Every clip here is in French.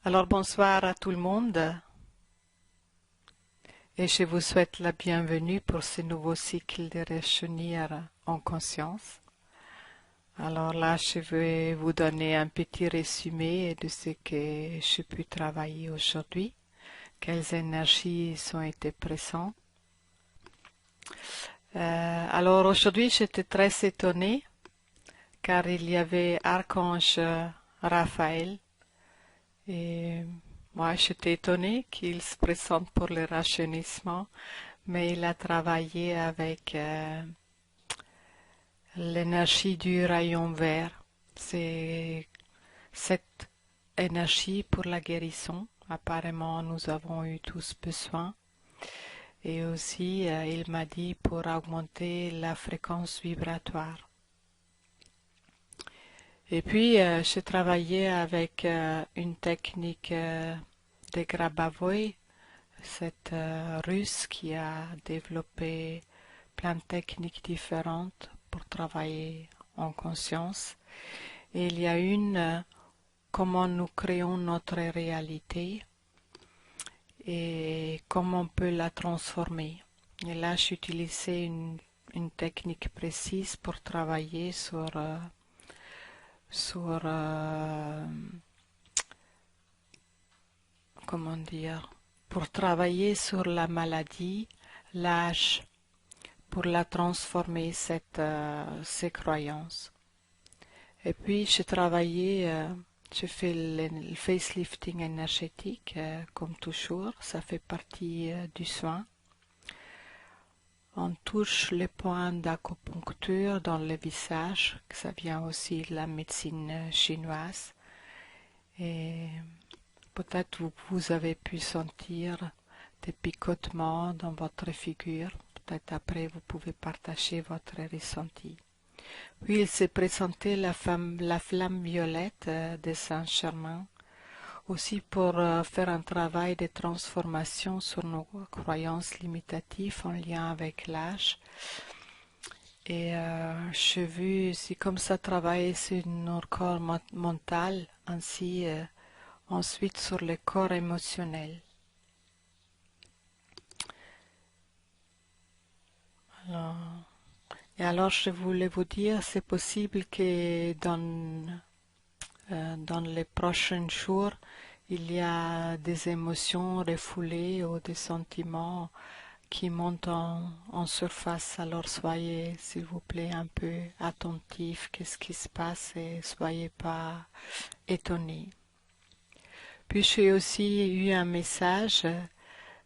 Alors bonsoir à tout le monde et je vous souhaite la bienvenue pour ce nouveau cycle de Réunir en conscience. Alors là, je vais vous donner un petit résumé de ce que j'ai pu travailler aujourd'hui, quelles énergies ont été présentes. Alors aujourd'hui, j'étais très étonnée car il y avait Archange Raphaël et moi j'étais étonnée qu'il se présente pour le rajeunissement, mais il a travaillé avec l'énergie du rayon vert. C'est cette énergie pour la guérison. Apparemment, nous avons eu tous besoin. Et aussi, il m'a dit pour augmenter la fréquence vibratoire. Et puis, j'ai travaillé avec une technique de Grabavoy, cette russe qui a développé plein de techniques différentes pour travailler en conscience. Et il y a une, comment nous créons notre réalité et comment on peut la transformer. Et là, j'ai utilisé une technique précise pour travailler sur comment dire, pour travailler sur la maladie, l'âge, pour la transformer, ces croyances. Et puis, j'ai fait le facelifting énergétique, comme toujours, ça fait partie du soin. On touche les points d'acupuncture dans le visage, ça vient aussi de la médecine chinoise. Et peut-être vous avez pu sentir des picotements dans votre figure. Peut-être après vous pouvez partager votre ressenti. Puis il s'est présenté la flamme violette de Saint-Germain, aussi pour faire un travail de transformation sur nos croyances limitatives en lien avec l'âge. Et j'ai vu, c'est comme ça travailler sur notre corps mental, ainsi ensuite sur le corps émotionnel. Alors, et alors je voulais vous dire, c'est possible que dans les prochains jours, il y a des émotions refoulées ou des sentiments qui montent en surface. Alors soyez, s'il vous plaît, un peu attentifs, qu'est-ce qui se passe et soyez pas étonnés. Puis j'ai aussi eu un message,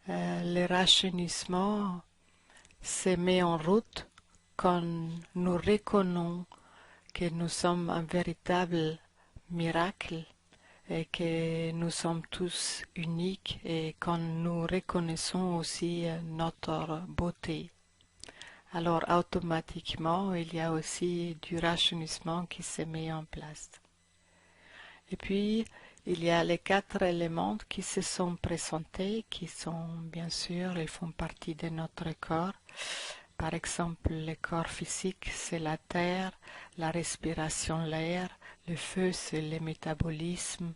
le rajeunissement se met en route quand nous reconnaissons que nous sommes un véritable miracle et que nous sommes tous uniques et quand nous reconnaissons aussi notre beauté. Alors automatiquement, il y a aussi du rajeunissement qui se met en place. Et puis, il y a les 4 éléments qui se sont présentés, qui sont bien sûr, ils font partie de notre corps. Par exemple, le corps physique, c'est la terre, la respiration, l'air, le feu, c'est le métabolisme,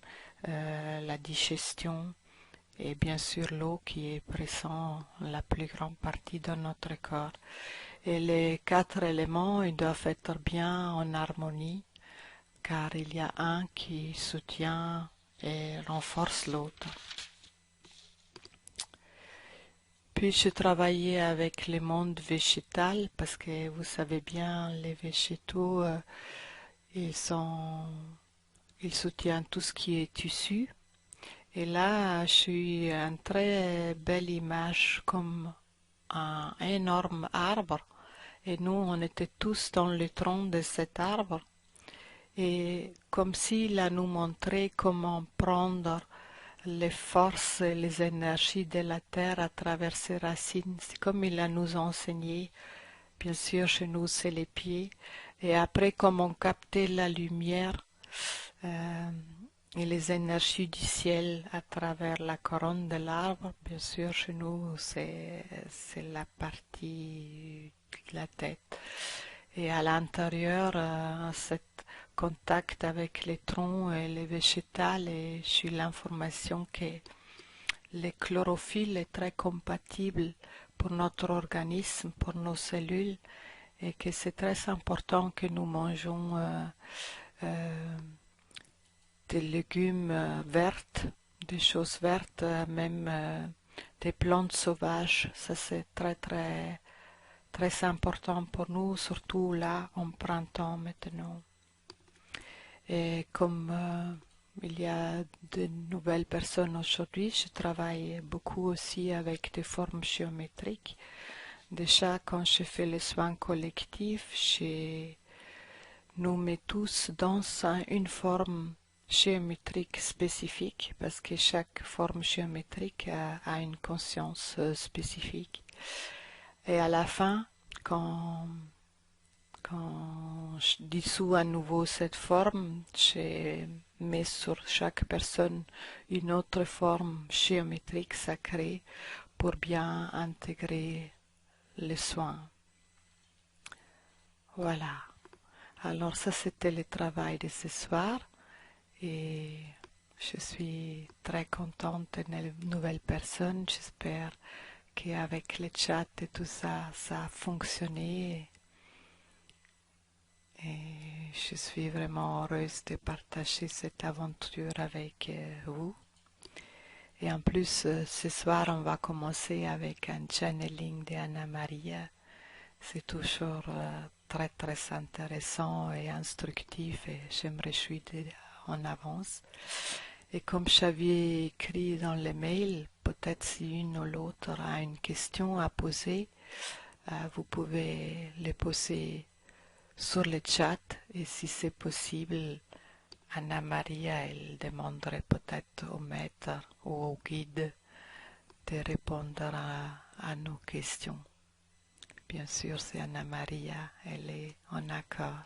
la digestion, et bien sûr l'eau qui est présente la plus grande partie de notre corps. Et les 4 éléments, ils doivent être bien en harmonie, car il y a un qui soutient et renforce l'autre. Puis je travaillais avec le monde végétal parce que vous savez bien, les végétaux, ils soutiennent tout ce qui est tissu. Et là, j'ai eu une très belle image comme un énorme arbre. Et nous, on était tous dans le tronc de cet arbre. Et comme s'il a nous montré comment prendre les forces et les énergies de la terre à travers ses racines. C'est comme il a nous enseigné. Bien sûr, chez nous, c'est les pieds. Et après, comment capter la lumière et les énergies du ciel à travers la couronne de l'arbre. Bien sûr, chez nous, c'est la partie de la tête. Et à l'intérieur, cet contact avec les troncs et les végétales, et j'ai l'information que le chlorophylle est très compatible pour notre organisme, pour nos cellules, et que c'est très important que nous mangeons euh, des légumes vertes, des choses vertes, même des plantes sauvages. Ça c'est très important pour nous, surtout là en printemps maintenant. Et comme il y a de nouvelles personnes aujourd'hui, je travaille beaucoup aussi avec des formes géométriques. Déjà, quand je fais les soins collectifs, je nous mets tous dans une forme géométrique spécifique, parce que chaque forme géométrique a une conscience spécifique. Et à la fin, quand je dissous à nouveau cette forme, je mets sur chaque personne une autre forme géométrique sacrée pour bien intégrer les soins. Voilà. Alors ça, c'était le travail de ce soir et je suis très contente de nouvelles personnes. J'espère qu'avec le chat et tout ça, ça a fonctionné. Et je suis vraiment heureuse de partager cette aventure avec vous. Et en plus, ce soir, on va commencer avec un channeling d'Anna Maria. C'est toujours très intéressant et instructif et je me réjouis en avance. Et comme j'avais écrit dans le mail, peut-être si une ou l'autre a une question à poser, vous pouvez les poser sur le chat et si c'est possible, Anna Maria, elle demanderait peut-être au maître ou au guide de répondre à nos questions. Bien sûr, c'est Anna Maria, elle est en accord.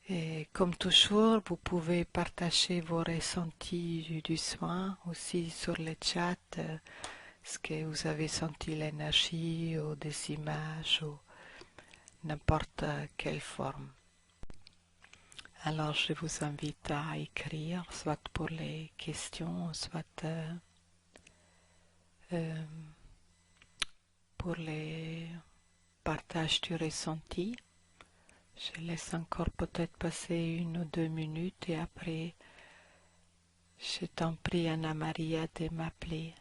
Et comme toujours, vous pouvez partager vos ressentis du soin aussi sur le chat, ce que vous avez senti l'énergie ou des images ou n'importe quelle forme. Alors je vous invite à écrire, soit pour les questions, soit pour les partages du ressenti. Je laisse encore peut-être passer 1 ou 2 minutes et après, je t'en prie Anna Maria de m'appeler.